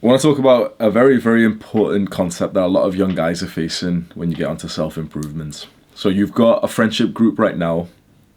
I want to talk about a very, very important concept that a lot of young guys are facing when you get onto self-improvement. So you've got a friendship group right now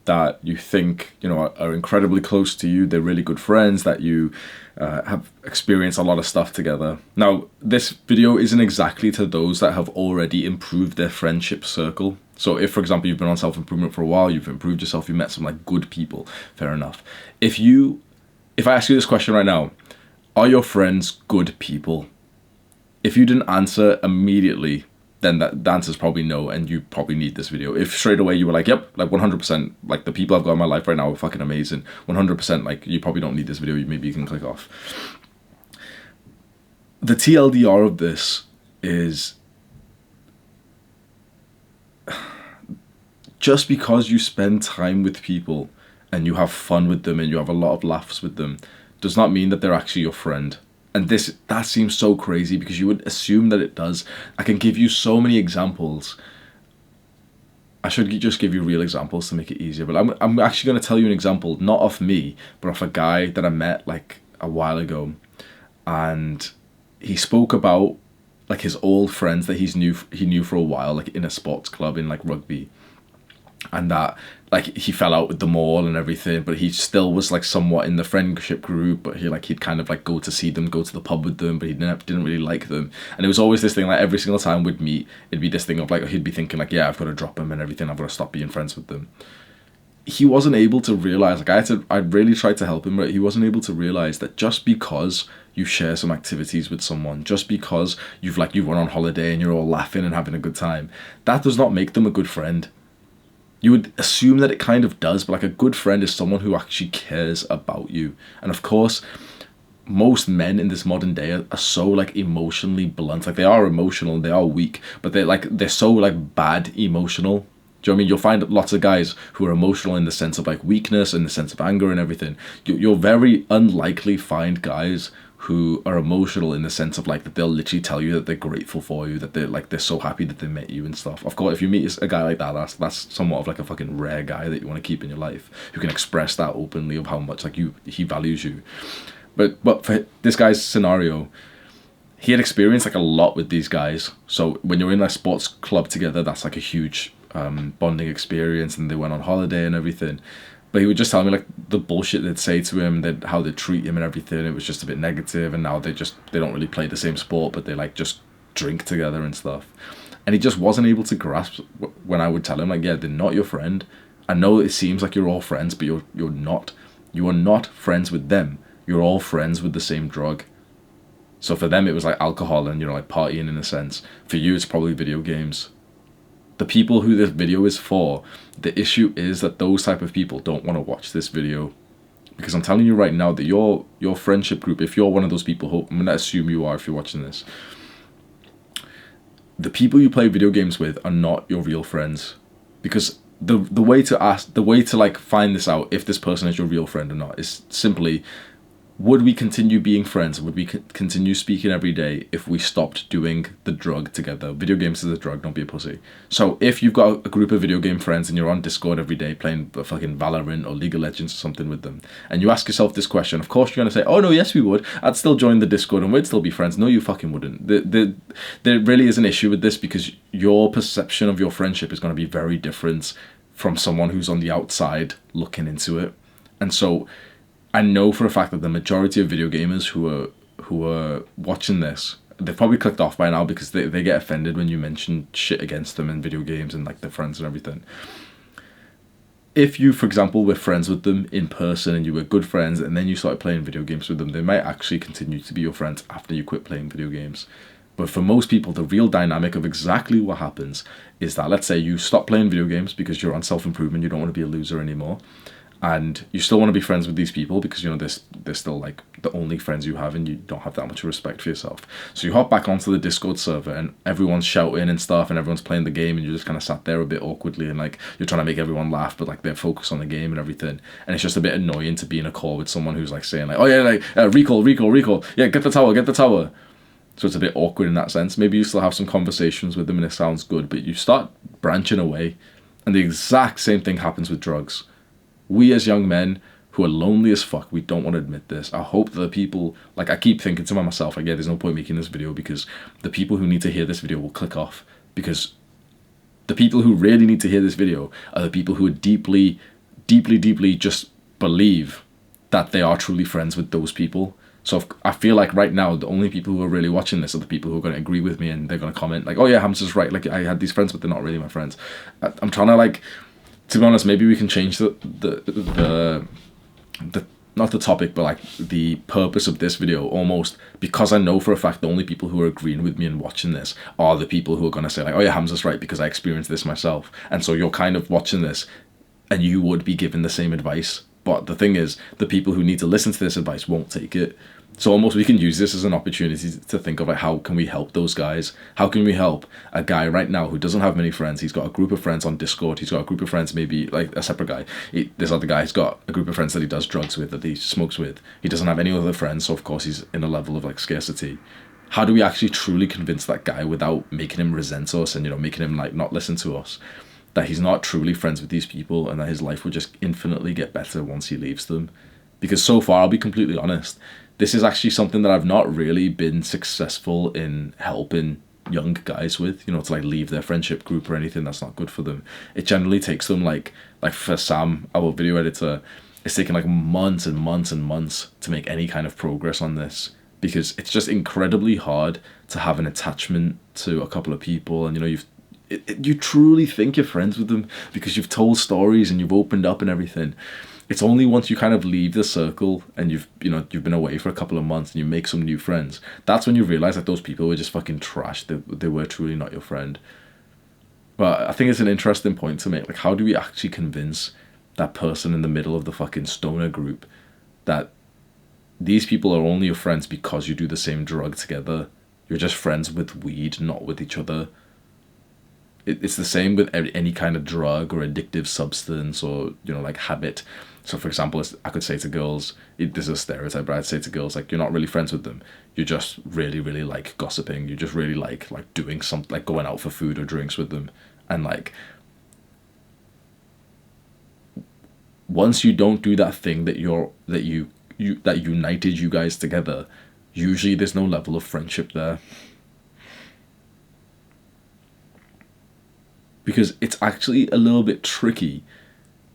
that you think, are incredibly close to you. They're really good friends that you have experienced a lot of stuff together. Now, this video isn't exactly to those that have already improved their friendship circle. So if, for example, you've been on self-improvement for a while, you've improved yourself, you met some like good people, fair enough. If I ask you this question right now, are your friends good people? If you didn't answer immediately, then the answer's probably no, and you probably need this video. If straight away you were like, yep, like 100%, like the people I've got in my life right now are fucking amazing, 100%, like you probably don't need this video, maybe you can click off. The TLDR of this is, just because you spend time with people and you have fun with them and you have a lot of laughs with them, does not mean that they're actually your friend. And that seems so crazy because you would assume that it does. I can give you so many examples. I should just give you real examples to make it easier. But I'm actually going to tell you an example, not of me, but of a guy that I met like a while ago. And he spoke about like his old friends that he knew for a while, like in a sports club in like rugby. And that like he fell out with them all and everything, but he still was like somewhat in the friendship group, but he'd kind of like go to see them, go to the pub with them, but he didn't really like them. And it was always this thing, like every single time we'd meet, it'd be this thing of like, he'd be thinking like, yeah, I've got to drop him and everything, I've got to stop being friends with them. He wasn't able to realize, like I really tried to help him, but he wasn't able to realize that just because you share some activities with someone, just because you've went on holiday and you're all laughing and having a good time, that does not make them a good friend. You would assume that it kind of does, but like a good friend is someone who actually cares about you. And of course, most men in this modern day are so like emotionally blunt. Like they are emotional and they are weak, but they're so like bad emotional. Do you know what I mean? You'll find lots of guys who are emotional in the sense of like weakness and the sense of anger and everything. You'll very unlikely find guys who are emotional in the sense of like that they'll literally tell you that they're grateful for you, that they're so happy that they met you and stuff. Of course, if you meet a guy like that, that's somewhat of like a fucking rare guy that you want to keep in your life, who can express that openly of how much like he values you. But for this guy's scenario, he had experienced like a lot with these guys. So when you're in a sports club together, that's like a huge bonding experience, and they went on holiday and everything. But he would just tell me like the bullshit they'd say to him, that how they'd treat him and everything. It was just a bit negative, and now they don't really play the same sport, but they like just drink together and stuff. And he just wasn't able to grasp when I would tell him like, yeah, they're not your friend. I know it seems like you're all friends, but you're not. You are not friends with them. You're all friends with the same drug. So for them it was like alcohol and like partying in a sense. For you it's probably video games. The people who this video is for, the issue is that those type of people don't want to watch this video. Because I'm telling you right now that your friendship group, if you're one of those people, I'm going to assume you are if you're watching this, the people you play video games with are not your real friends. Because the way to like find this out, if this person is your real friend or not, is simply, would we continue being friends? Would we continue speaking every day if we stopped doing the drug together? Video games is a drug, don't be a pussy. So if you've got a group of video game friends and you're on Discord every day playing fucking Valorant or League of Legends or something with them, and you ask yourself this question, of course you're going to say, oh no, yes we would. I'd still join the Discord and we'd still be friends. No, you fucking wouldn't. There really is an issue with this, because your perception of your friendship is going to be very different from someone who's on the outside looking into it. And so I know for a fact that the majority of video gamers who are watching this, they've probably clicked off by now because they get offended when you mention shit against them in video games and like their friends and everything. If you, for example, were friends with them in person and you were good friends and then you started playing video games with them, they might actually continue to be your friends after you quit playing video games. But for most people, the real dynamic of exactly what happens is that, let's say you stop playing video games because you're on self-improvement, you don't want to be a loser anymore. And you still want to be friends with these people because, they're still like the only friends you have and you don't have that much respect for yourself. So you hop back onto the Discord server and everyone's shouting and stuff and everyone's playing the game and you're just kind of sat there a bit awkwardly and like you're trying to make everyone laugh, but like they're focused on the game and everything. And it's just a bit annoying to be in a call with someone who's like saying like, oh yeah, like recall. Yeah, get the tower. So it's a bit awkward in that sense. Maybe you still have some conversations with them and it sounds good, but you start branching away. And the exact same thing happens with drugs. We as young men who are lonely as fuck. We don't want to admit this. I hope that the people, like, I keep thinking to myself, like, yeah, there's no point making this video because the people who need to hear this video will click off, because the people who really need to hear this video are the people who are deeply, deeply, deeply just believe that they are truly friends with those people. So I feel like right now, the only people who are really watching this are the people who are going to agree with me, and they're going to comment like, oh yeah, Hamza's right. Like, I had these friends, but they're not really my friends. I'm trying to, like, to be honest, maybe we can change the not the topic, but like the purpose of this video almost, because I know for a fact the only people who are agreeing with me and watching this are the people who are going to say like, oh yeah, Hamza's right because I experienced this myself. And so you're kind of watching this and you would be given the same advice. But the thing is, the people who need to listen to this advice won't take it. So almost we can use this as an opportunity to think of like, how can we help those guys? How can we help a guy right now who doesn't have many friends? He's got a group of friends on Discord. He's got a group of friends, maybe like a separate guy. This other guy's got a group of friends that he does drugs with, that he smokes with. He doesn't have any other friends, so of course he's in a level of like scarcity. How do we actually truly convince that guy without making him resent us and, you know, making him like not listen to us, that he's not truly friends with these people and that his life will just infinitely get better once he leaves them? Because so far, I'll be completely honest, this is actually something that I've not really been successful in helping young guys with, you know, to like leave their friendship group or anything that's not good for them. It generally takes them like for Sam, our video editor, it's taken like months and months and months to make any kind of progress on this, because it's just incredibly hard to have an attachment to a couple of people, and you know, you truly think you're friends with them because you've told stories and you've opened up and everything. It's only once you kind of leave the circle and you've been away for a couple of months and you make some new friends, that's when you realize that those people were just fucking trash. They were truly not your friend. But I think it's an interesting point to make. Like, how do we actually convince that person in the middle of the fucking stoner group that these people are only your friends because you do the same drug together? You're just friends with weed, not with each other. It's the same with any kind of drug or addictive substance or, you know, like habit. So for example, I could say to girls, this is a stereotype, but I'd say to girls, like, you're not really friends with them. You just really, really like gossiping. You just really like doing something, like going out for food or drinks with them. And like, once you don't do that thing that united you guys together, usually there's no level of friendship there. Because it's actually a little bit tricky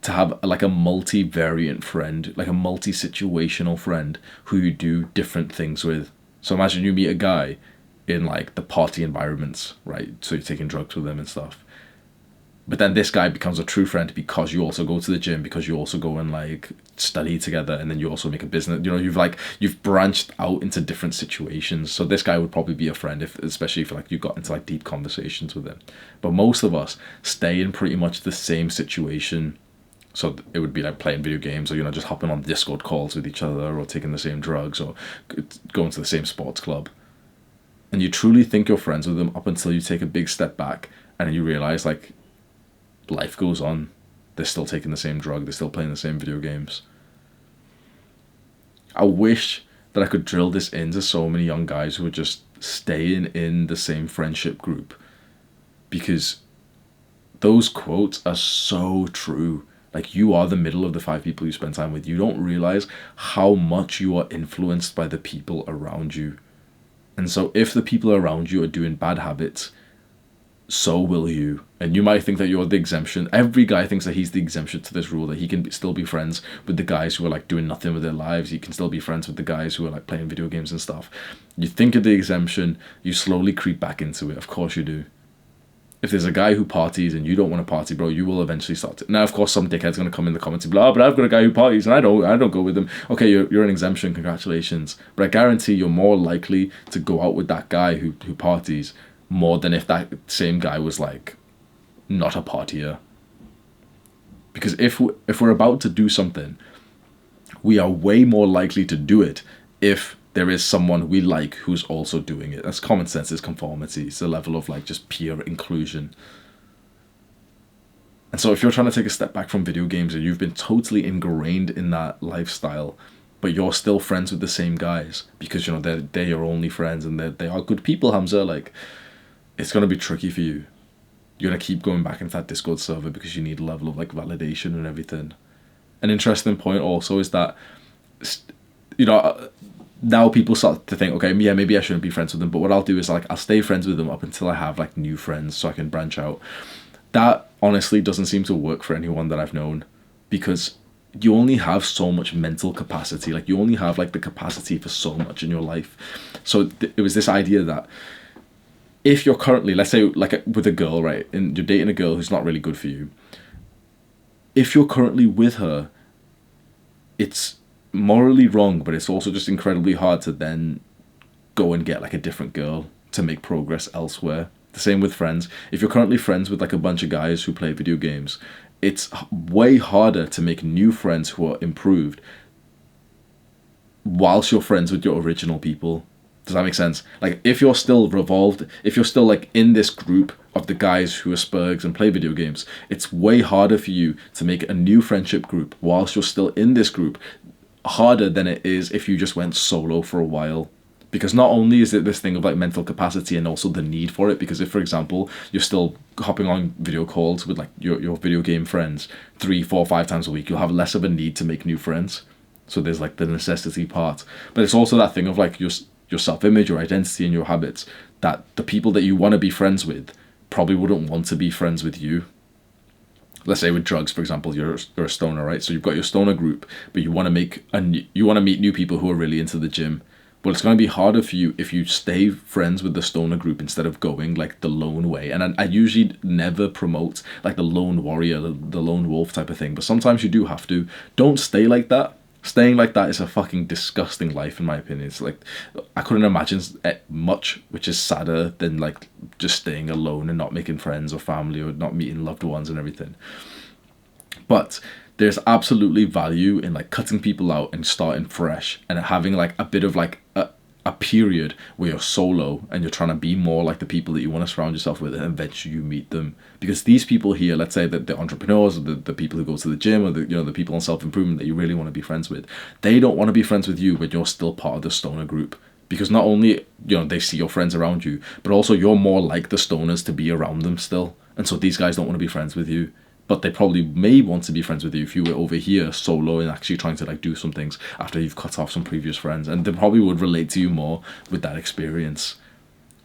to have like a multivariant friend, like a multi-situational friend who you do different things with. So imagine you meet a guy in like the party environments, right? So you're taking drugs with them and stuff. But then this guy becomes a true friend because you also go to the gym, because you also go and like study together, and then you also make a business. You know, you've branched out into different situations. So this guy would probably be a friend, especially if like you got into like deep conversations with him. But most of us stay in pretty much the same situation. So it would be like playing video games, or, you know, just hopping on Discord calls with each other, or taking the same drugs, or going to the same sports club. And you truly think you're friends with them up until you take a big step back and you realize like life goes on. They're still taking the same drug. They're still playing the same video games. I wish that I could drill this into so many young guys who are just staying in the same friendship group, because those quotes are so true. Like, you are the middle of the 5 people you spend time with. You don't realize how much you are influenced by the people around you. And so if the people around you are doing bad habits, so will you. And you might think that you're the exemption. Every guy thinks that he's the exemption to this rule, that he can still be friends with the guys who are like doing nothing with their lives. He can still be friends with the guys who are like playing video games and stuff. You think you're the exemption, you slowly creep back into it. Of course you do. If there's a guy who parties and you don't want to party, bro, you will eventually start to. Now, of course, some dickhead's going to come in the comments and be like, oh, but I've got a guy who parties and I don't go with him. Okay, you're an exemption, congratulations. But I guarantee you're more likely to go out with that guy who parties more than if that same guy was like not a partier. Because if we're about to do something, we are way more likely to do it if there is someone we like who's also doing it. That's common sense, it's conformity. It's a level of like just pure inclusion. And so if you're trying to take a step back from video games and you've been totally ingrained in that lifestyle, but you're still friends with the same guys because, you know, they're your only friends and they are good people, Hamza, like, it's going to be tricky for you. You're going to keep going back into that Discord server because you need a level of like validation and everything. An interesting point also is that, you know, now people start to think, okay, yeah, maybe I shouldn't be friends with them, but what I'll do is like I'll stay friends with them up until I have like new friends so I can branch out. That honestly doesn't seem to work for anyone that I've known, because you only have so much mental capacity. Like you only have like the capacity for so much in your life. So it was this idea that if you're currently, let's say like with a girl, right, and you're dating a girl who's not really good for you, if you're currently with her, it's morally wrong, but it's also just incredibly hard to then go and get like a different girl to make progress elsewhere. The same with friends. If you're currently friends with like a bunch of guys who play video games, it's way harder to make new friends who are improved whilst you're friends with your original people. Does that make sense? Like if you're still revolved, if you're still like in this group of the guys who are spurgs and play video games, it's way harder for you to make a new friendship group whilst you're still in this group, harder than it is if you just went solo for a while. Because not only is it this thing of like mental capacity and also the need for it, because if, for example, you're still hopping on video calls with like your video game friends 3, 4, 5 times a week, you'll have less of a need to make new friends. So there's like the necessity part. But it's also that thing of like your self-image, your identity, and your habits, that the people that you want to be friends with probably wouldn't want to be friends with you. Let's say with drugs, for example, you're a stoner, right? So you've got your stoner group, but you want to meet new people who are really into the gym. Well, it's going to be harder for you if you stay friends with the stoner group instead of going like the lone way. And I usually never promote like the lone warrior, the lone wolf type of thing, but sometimes you do have to. Don't stay like that. Staying like that is a fucking disgusting life, in my opinion. It's like, I couldn't imagine much which is sadder than like just staying alone and not making friends or family or not meeting loved ones and everything. But there's absolutely value in like cutting people out and starting fresh and having like a bit of like a period where you're solo and you're trying to be more like the people that you want to surround yourself with, and eventually you meet them. Because these people here, let's say that the entrepreneurs or the people who go to the gym, or the people on self-improvement that you really want to be friends with, they don't want to be friends with you when you're still part of the stoner group. Because not only they see your friends around you, but also you're more like the stoners to be around them still. And so these guys don't want to be friends with you. But they probably may want to be friends with you if you were over here solo and actually trying to like do some things after you've cut off some previous friends, and they probably would relate to you more with that experience.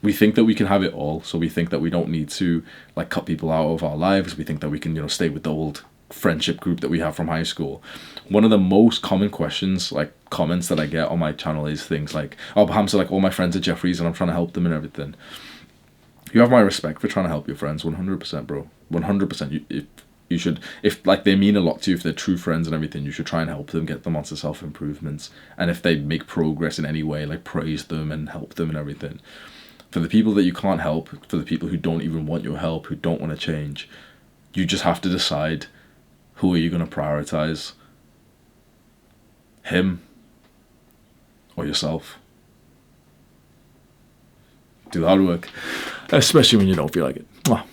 We think that we can have it all, so we think that we don't need to like cut people out of our lives. We think that we can stay with the old friendship group that we have from high school. One of the most common questions, like comments that I get on my channel, is things like, "Oh, Hamza, like all my friends are Jeffries and I'm trying to help them and everything." You have my respect for trying to help your friends, 100%, bro. 100%. You should, if like they mean a lot to you, if they're true friends and everything, you should try and help them, get them onto self-improvements. And if they make progress in any way, like praise them and help them and everything. For the people that you can't help, for the people who don't even want your help, who don't want to change, you just have to decide, who are you going to prioritize? Him or yourself? Do the hard work, especially when you don't feel like it. Mwah.